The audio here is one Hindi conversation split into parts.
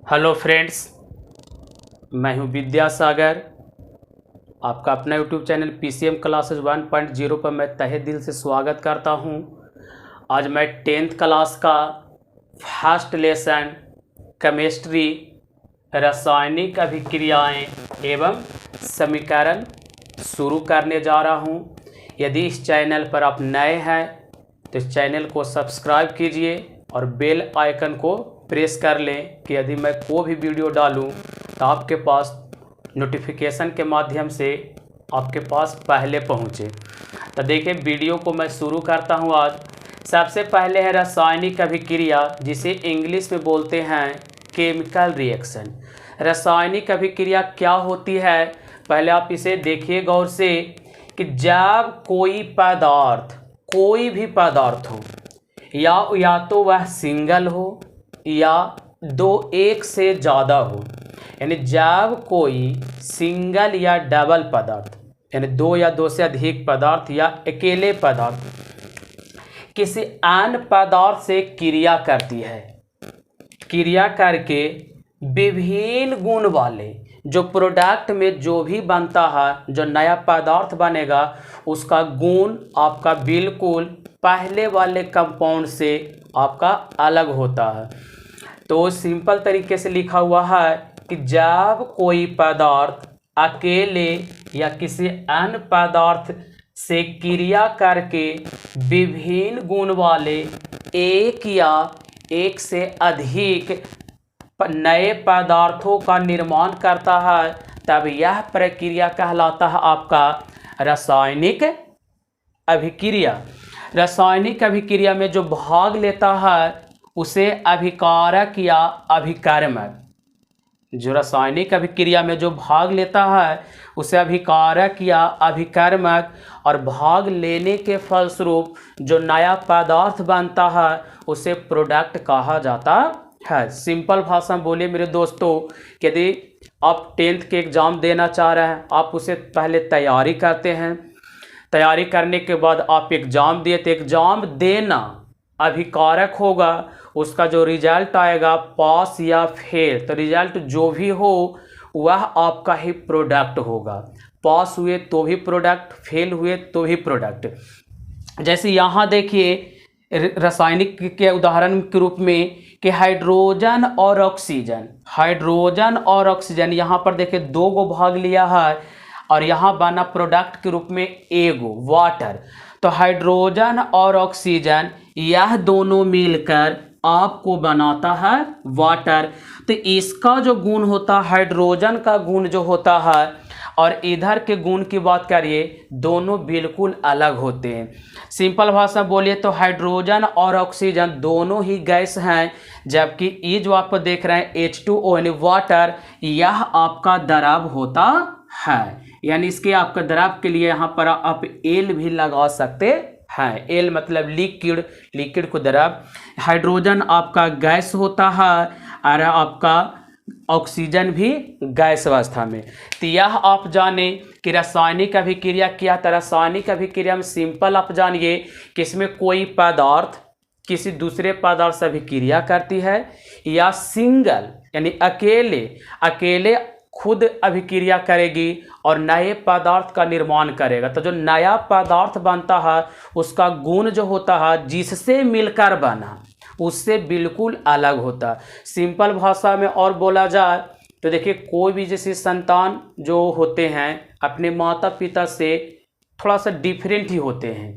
हेलो फ्रेंड्स, मैं हूं विद्यासागर। आपका अपना यूट्यूब चैनल पीसीएम क्लासेस 1.0 पर मैं तहे दिल से स्वागत करता हूं। आज मैं 10th क्लास का फर्स्ट लेसन केमिस्ट्री रासायनिक अभिक्रियाएं एवं समीकरण शुरू करने जा रहा हूं। यदि इस चैनल पर आप नए हैं तो इस चैनल को सब्सक्राइब कीजिए और बेल आइकन को प्रेस कर लें कि यदि मैं कोई भी वीडियो डालूं तो आपके पास नोटिफिकेशन के माध्यम से आपके पास पहले पहुंचे। तो देखिए, वीडियो को मैं शुरू करता हूं। आज सबसे पहले है रासायनिक अभिक्रिया, जिसे इंग्लिश में बोलते हैं केमिकल रिएक्शन। रासायनिक अभिक्रिया क्या होती है, पहले आप इसे देखिए गौर से कि जब कोई पदार्थ, कोई भी पदार्थ हो, या तो वह सिंगल हो या एक से ज़्यादा हो, यानी जब कोई सिंगल या डबल पदार्थ, यानी दो या दो से अधिक पदार्थ या अकेले पदार्थ किसी अन्य पदार्थ से क्रिया करती है, क्रिया करके विभिन्न गुण वाले जो प्रोडक्ट में जो भी बनता है, जो नया पदार्थ बनेगा, उसका गुण आपका बिल्कुल पहले वाले कंपाउंड से आपका अलग होता है। तो सिंपल तरीके से लिखा हुआ है कि जब कोई पदार्थ अकेले या किसी अन्य पदार्थ से क्रिया करके विभिन्न गुण वाले एक या एक से अधिक नए पदार्थों का निर्माण करता है, तब यह प्रक्रिया कहलाता है आपका रासायनिक अभिक्रिया। रासायनिक अभिक्रिया में जो भाग लेता है उसे अभिकारक या अभिकर्मक, जो रासायनिक अभिक्रिया में जो भाग लेता है उसे अभिकारक या अभिकर्मक, और भाग लेने के फलस्वरूप जो नया पदार्थ बनता है उसे प्रोडक्ट कहा जाता है। सिंपल भाषा में बोले मेरे दोस्तों, यदि आप 10th के एग्ज़ाम देना चाह रहे हैं, आप उसे पहले तैयारी करते हैं, तैयारी करने के बाद आप एग्ज़ाम दिए, तो एग्ज़ाम देना अभिकारक होगा, उसका जो रिजल्ट आएगा पास या फेल, तो रिजल्ट जो भी हो वह आपका ही प्रोडक्ट होगा। पास हुए तो भी प्रोडक्ट, फेल हुए तो भी प्रोडक्ट। जैसे यहाँ देखिए रासायनिक के उदाहरण के रूप में कि हाइड्रोजन और ऑक्सीजन, हाइड्रोजन और ऑक्सीजन, यहाँ पर देखिए दो गो भाग लिया है और यहाँ बना प्रोडक्ट के रूप में एगो वाटर। तो हाइड्रोजन और ऑक्सीजन यह दोनों मिलकर आपको बनाता है वाटर। तो इसका जो गुण होता है, हाइड्रोजन का गुण जो होता है और इधर के गुण की बात करिए, दोनों बिल्कुल अलग होते हैं। सिंपल भाषा बोलिए तो हाइड्रोजन और ऑक्सीजन दोनों ही गैस हैं, जबकि ये जो आप देख रहे हैं H2O यानी वाटर, यह आपका द्रव होता है। यानी इसके आपका द्रव के लिए यहाँ पर आप एल भी लगा सकते हैं। एल मतलब लिक्विड, लिक्विड को द्रव। हाइड्रोजन आपका गैस होता है और आपका ऑक्सीजन भी गैस अवस्था में। तो यह आप जाने कि रासायनिक अभिक्रिया क्या। तो रासायनिक अभिक्रिया में सिंपल आप जानिए कि इसमें कोई पदार्थ किसी दूसरे पदार्थ से अभिक्रिया करती है, या सिंगल यानी अकेले खुद अभिक्रिया करेगी और नए पदार्थ का निर्माण करेगा। तो जो नया पदार्थ बनता है उसका गुण जो होता है जिससे मिलकर बना, उससे बिल्कुल अलग होता है। सिंपल भाषा में और बोला जाए तो देखिए, कोई भी जैसे संतान जो होते हैं अपने माता पिता से थोड़ा सा डिफरेंट ही होते हैं।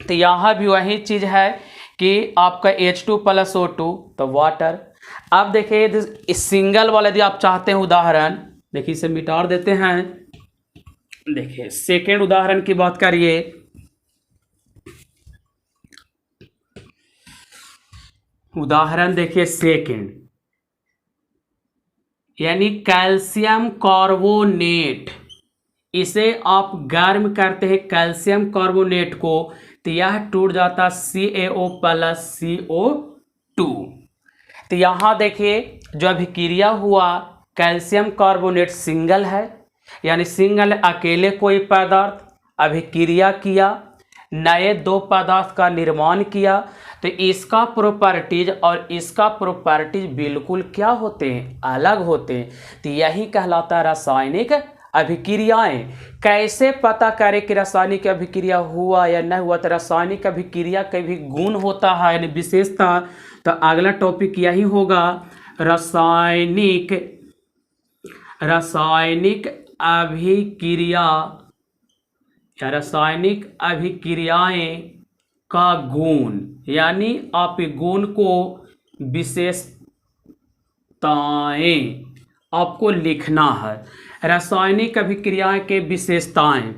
तो यहाँ भी वही चीज़ है कि आपका H2+O2 तो वाटर। अब देखिए इस सिंगल वाला यदि आप चाहते हैं उदाहरण, देखिए इसे मिटा देते हैं। देखिए सेकेंड उदाहरण की बात करिए, उदाहरण देखिए सेकेंड, यानी कैल्शियम कार्बोनेट। इसे आप गर्म करते हैं कैल्शियम कार्बोनेट को, तो यह टूट जाता CaO+CO2। तो यहाँ देखिए जो अभिक्रिया हुआ, कैल्शियम कार्बोनेट सिंगल है, यानी सिंगल अकेले कोई पदार्थ अभिक्रिया किया, नए दो पदार्थ का निर्माण किया, तो इसका प्रॉपर्टीज और इसका प्रॉपर्टीज बिल्कुल क्या होते हैं, अलग होते हैं। तो यही कहलाता है रासायनिक अभिक्रियाएं। कैसे पता करें कि रासायनिक अभिक्रिया हुआ या नहीं हुआ? तो रासायनिक अभिक्रिया का भी गुण होता है यानी विशेषता। तो अगला टॉपिक यही होगा, रासायनिक अभिक्रिया या रासायनिक अभिक्रियाएं का गुण, यानी आप गुण को विशेषताएं आपको लिखना है। रासायनिक अभिक्रिया के विशेषताएं।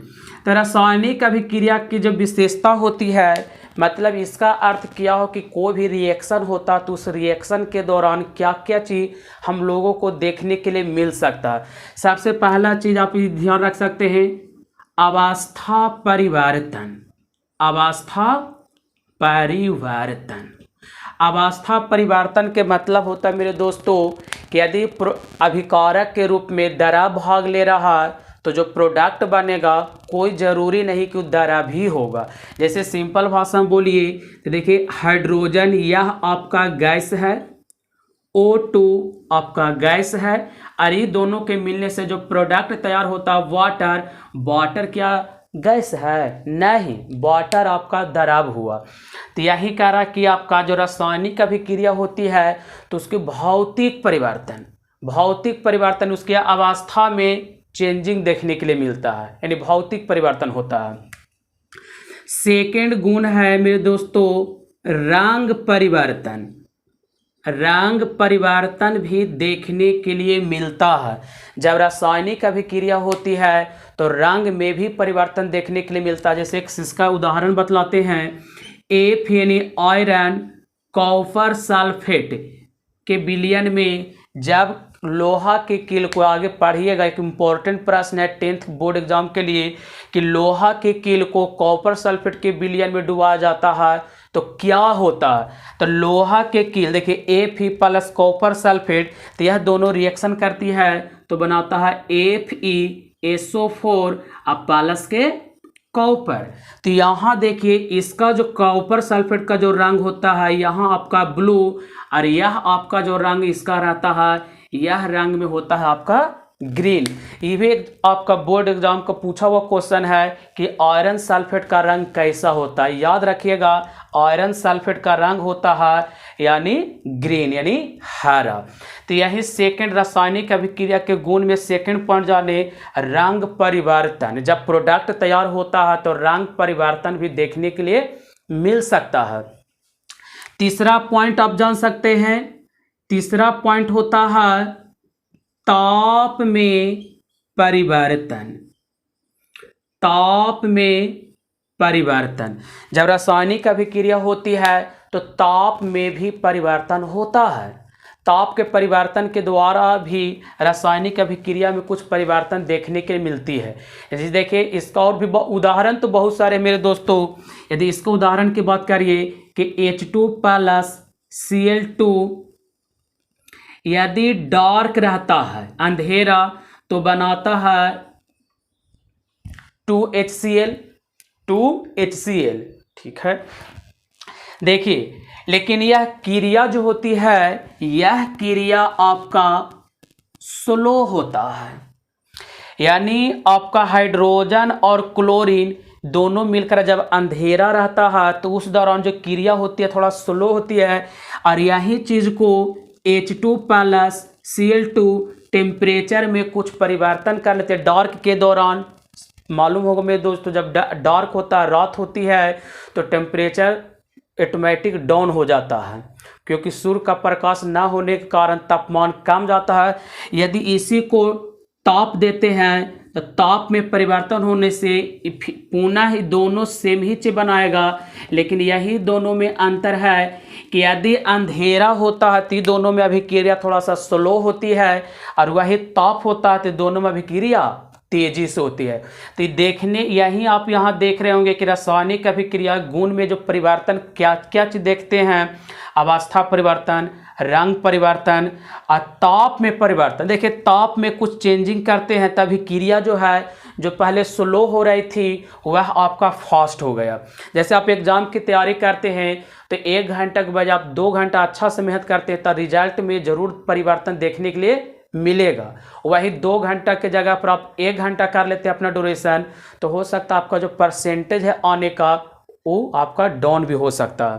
तो रासायनिक अभिक्रिया की जो विशेषता होती है, मतलब इसका अर्थ क्या हो कि कोई भी रिएक्शन होता तो उस रिएक्शन के दौरान क्या क्या चीज़ हम लोगों को देखने के लिए मिल सकता है। सबसे पहला चीज़ आप ध्यान रख सकते हैं, अवस्था परिवर्तन। अवस्था परिवर्तन। अवस्था परिवर्तन के मतलब होता है मेरे दोस्तों कि यदि अभिकारक के रूप में द्रव भाग ले रहा है तो जो प्रोडक्ट बनेगा कोई ज़रूरी नहीं कि द्रव ही होगा। जैसे सिंपल भाषा में बोलिए तो देखिए, हाइड्रोजन यह आपका गैस है, O2 आपका गैस है, और ये दोनों के मिलने से जो प्रोडक्ट तैयार होता है वाटर। वाटर क्या गैस है? नहीं, वाटर आपका द्रव हुआ। तो यही कह रहा कि आपका जो रासायनिक अभिक्रिया होती है तो उसके भौतिक परिवर्तन उसके अवस्था में चेंजिंग देखने के लिए मिलता है, यानी भौतिक परिवर्तन होता है। सेकेंड गुण है मेरे दोस्तों रंग परिवर्तन। रंग परिवर्तन भी देखने के लिए मिलता है। जब रासायनिक अभिक्रिया होती है तो रंग में भी परिवर्तन देखने के लिए मिलता है। जैसे एक इसका उदाहरण बतलाते हैं, एफ यानी आयरन कॉपर सल्फेट के विलयन में जब लोहा के कील को, आगे पढ़िएगा, एक इम्पोर्टेंट प्रश्न है 10th बोर्ड एग्जाम के लिए, कि लोहा के कील को कॉपर सल्फेट के विलयन में डुबाया जाता है तो क्या होता है? तो लोहा के कील देखिए Fe प्लस कॉपर सल्फेट, तो यह दोनों रिएक्शन करती है तो बनाता है FeSO4 अब प्लस के कॉपर। तो यहाँ देखिए इसका जो कॉपर सल्फेट का जो रंग होता है यहाँ आपका ब्लू, और यह आपका जो रंग इसका रहता है यह रंग में होता है आपका ग्रीन। ये भी आपका बोर्ड एग्जाम का पूछा हुआ क्वेश्चन है कि आयरन सल्फेट का रंग कैसा होता है। याद रखिएगा, आयरन सल्फेट का रंग होता है यानी ग्रीन, यानी हरा। तो यही सेकंड रासायनिक अभिक्रिया के गुण में सेकंड पॉइंट जाने, रंग परिवर्तन। जब प्रोडक्ट तैयार होता है तो रंग परिवर्तन भी देखने के लिए मिल सकता है। तीसरा पॉइंट आप जान सकते हैं, तीसरा पॉइंट होता है ताप में परिवर्तन। ताप में परिवर्तन। जब रासायनिक अभिक्रिया होती है तो ताप में भी परिवर्तन होता है। ताप के परिवर्तन के द्वारा भी रासायनिक अभिक्रिया में कुछ परिवर्तन देखने के लिए मिलती है। जैसे देखिए इसका और भी उदाहरण तो बहुत सारे मेरे दोस्तों। यदि इसका उदाहरण की बात करिए कि H2 प्लस Cl2 यदि डार्क रहता है, अंधेरा, तो बनाता है 2HCl। ठीक है, देखिए लेकिन यह क्रिया जो होती है यह क्रिया आपका स्लो होता है, यानी आपका हाइड्रोजन और क्लोरीन दोनों मिलकर जब अंधेरा रहता है तो उस दौरान जो क्रिया होती है थोड़ा स्लो होती है। और यही चीज़ को H2 प्लस Cl2 टेम्परेचर में कुछ परिवर्तन कर लेते हैं डार्क के दौरान। मालूम होगा मेरे दोस्तों, जब डार्क होता है, रात होती है, तो टेम्परेचर ऑटोमेटिक डाउन हो जाता है क्योंकि सूर्य का प्रकाश ना होने के कारण तापमान कम जाता है। यदि इसी को ताप देते हैं तो ताप में परिवर्तन होने से पुनः ही दोनों सेम ही चीज बनाएगा, लेकिन यही दोनों में अंतर है कि यदि अंधेरा होता है तो दोनों में अभिक्रिया थोड़ा सा स्लो होती है, और वही ताप होता है तो दोनों में अभिक्रिया तेजी से होती है। तो देखने यही आप यहाँ देख रहे होंगे कि रासायनिक अभिक्रिया गुण में जो परिवर्तन क्या क्या चीज देखते हैं, अवस्था परिवर्तन, रंग परिवर्तन और ताप में परिवर्तन। देखिए ताप में कुछ चेंजिंग करते हैं तभी क्रिया जो है जो पहले स्लो हो रही थी वह आपका फास्ट हो गया। जैसे आप एग्जाम की तैयारी करते हैं तो 1 घंटा के बजाय आप 2 घंटा अच्छा से मेहनत करते हैं तो रिजल्ट में जरूर परिवर्तन देखने के लिए मिलेगा। वही 2 घंटा के जगह पर आप 1 घंटा कर लेते हैं अपना ड्यूरेशन, तो हो सकता है आपका जो परसेंटेज है आने का वो आपका डाउन भी हो सकता है।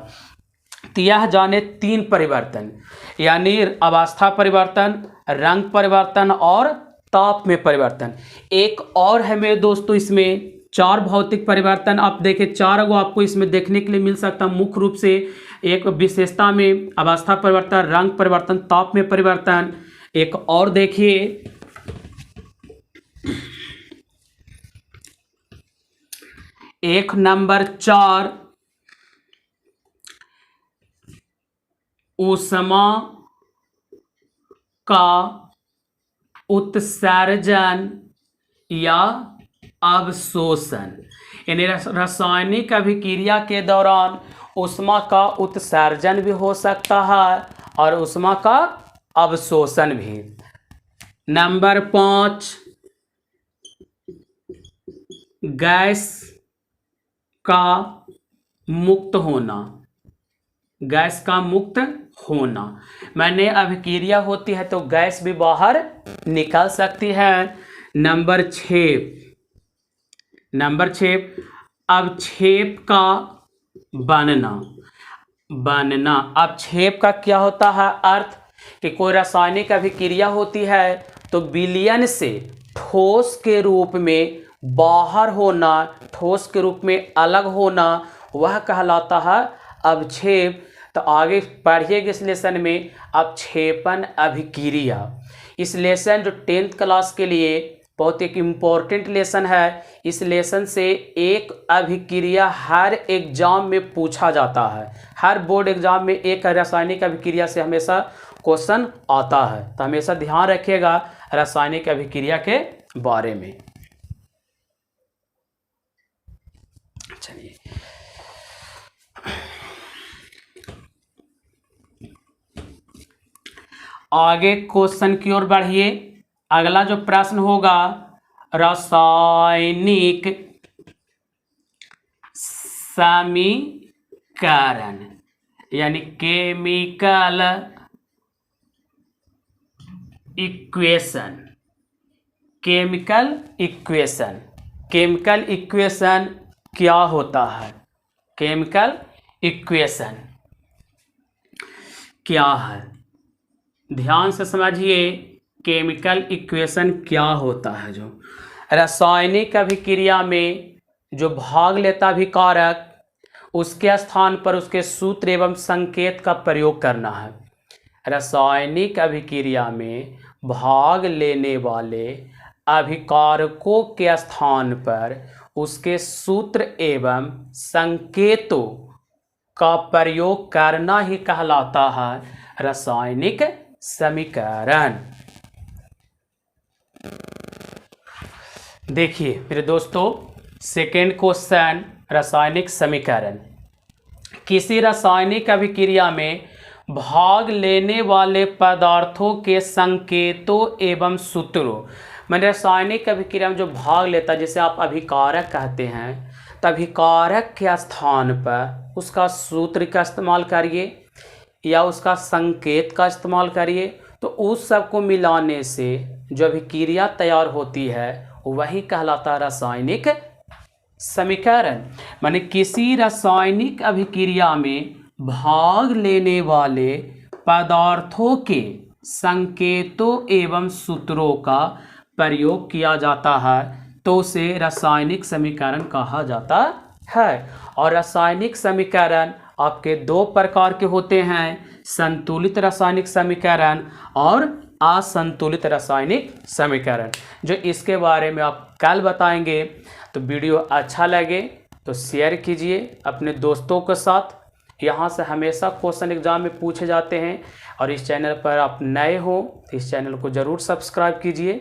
तो यह जाने 3 परिवर्तन, यानी अवस्था परिवर्तन, रंग परिवर्तन और ताप में परिवर्तन। एक और है मेरे दोस्तों, इसमें 4 भौतिक परिवर्तन आप देखें, 4 गो आपको इसमें देखने के लिए मिल सकता है। मुख्य रूप से एक विशेषता में अवस्था परिवर्तन, रंग परिवर्तन, ताप में परिवर्तन। एक और देखिए, एक नंबर 4 ऊष्मा का उत्सर्जन या अवशोषण, यानी रासायनिक अभिक्रिया के दौरान ऊष्मा का उत्सर्जन भी हो सकता है और ऊष्मा का अवशोषण भी। नंबर 5 गैस का मुक्त होना, गैस का मुक्त होना, माने अभिक्रिया होती है तो गैस भी बाहर निकल सकती है। नंबर 6 अवक्षेप का बनना। अवक्षेप का क्या होता है अर्थ कि कोई रासायनिक अभिक्रिया होती है तो विलयन से ठोस के रूप में बाहर होना, ठोस के रूप में अलग होना, वह कहलाता है अवक्षेप। तो आगे पढ़िएगा इस लेसन में अवक्षेपण अभिक्रिया। इस लेसन जो 10th क्लास के लिए बहुत एक इम्पोर्टेंट लेसन है। इस लेसन से एक अभिक्रिया हर एग्जाम में पूछा जाता है, हर बोर्ड एग्जाम में एक रासायनिक अभिक्रिया से हमेशा क्वेश्चन आता है। तो हमेशा ध्यान रखिएगा रासायनिक अभिक्रिया के बारे में। चलिए आगे क्वेश्चन की ओर बढ़िए। अगला जो प्रश्न होगा, रासायनिक समीकरण यानी केमिकल इक्वेशन। केमिकल इक्वेशन क्या होता है? केमिकल इक्वेशन क्या है, ध्यान से समझिए। केमिकल इक्वेशन क्या होता है? जो रासायनिक अभिक्रिया में जो भाग लेता अभिकारक, उसके स्थान पर उसके सूत्र एवं संकेत का प्रयोग करना है। रासायनिक अभिक्रिया में भाग लेने वाले अभिकारकों के स्थान पर उसके सूत्र एवं संकेतों का प्रयोग करना ही कहलाता है रासायनिक समीकरण। देखिए मेरे दोस्तों, सेकेंड क्वेश्चन, रासायनिक समीकरण। किसी रासायनिक अभिक्रिया में भाग लेने वाले पदार्थों के संकेतों एवं सूत्रों, मैंने रासायनिक अभिक्रिया में जो भाग लेता है, जैसे आप अभिकारक कहते हैं, तो अभिकारक के स्थान पर उसका सूत्र का इस्तेमाल करिए या उसका संकेत का इस्तेमाल करिए, तो उस सब को मिलाने से जो अभिक्रिया तैयार होती है वही कहलाता है रासायनिक समीकरण। माने किसी रासायनिक अभिक्रिया में भाग लेने वाले पदार्थों के संकेतों एवं सूत्रों का प्रयोग किया जाता है तो उसे रासायनिक समीकरण कहा जाता है। और रासायनिक समीकरण आपके 2 प्रकार के होते हैं, संतुलित रासायनिक समीकरण और असंतुलित रासायनिक समीकरण, जो इसके बारे में आप कल बताएंगे। तो वीडियो अच्छा लगे तो शेयर कीजिए अपने दोस्तों के साथ। यहाँ से हमेशा क्वेश्चन एग्जाम में पूछे जाते हैं और इस चैनल पर आप नए हो तो इस चैनल को ज़रूर सब्सक्राइब कीजिए।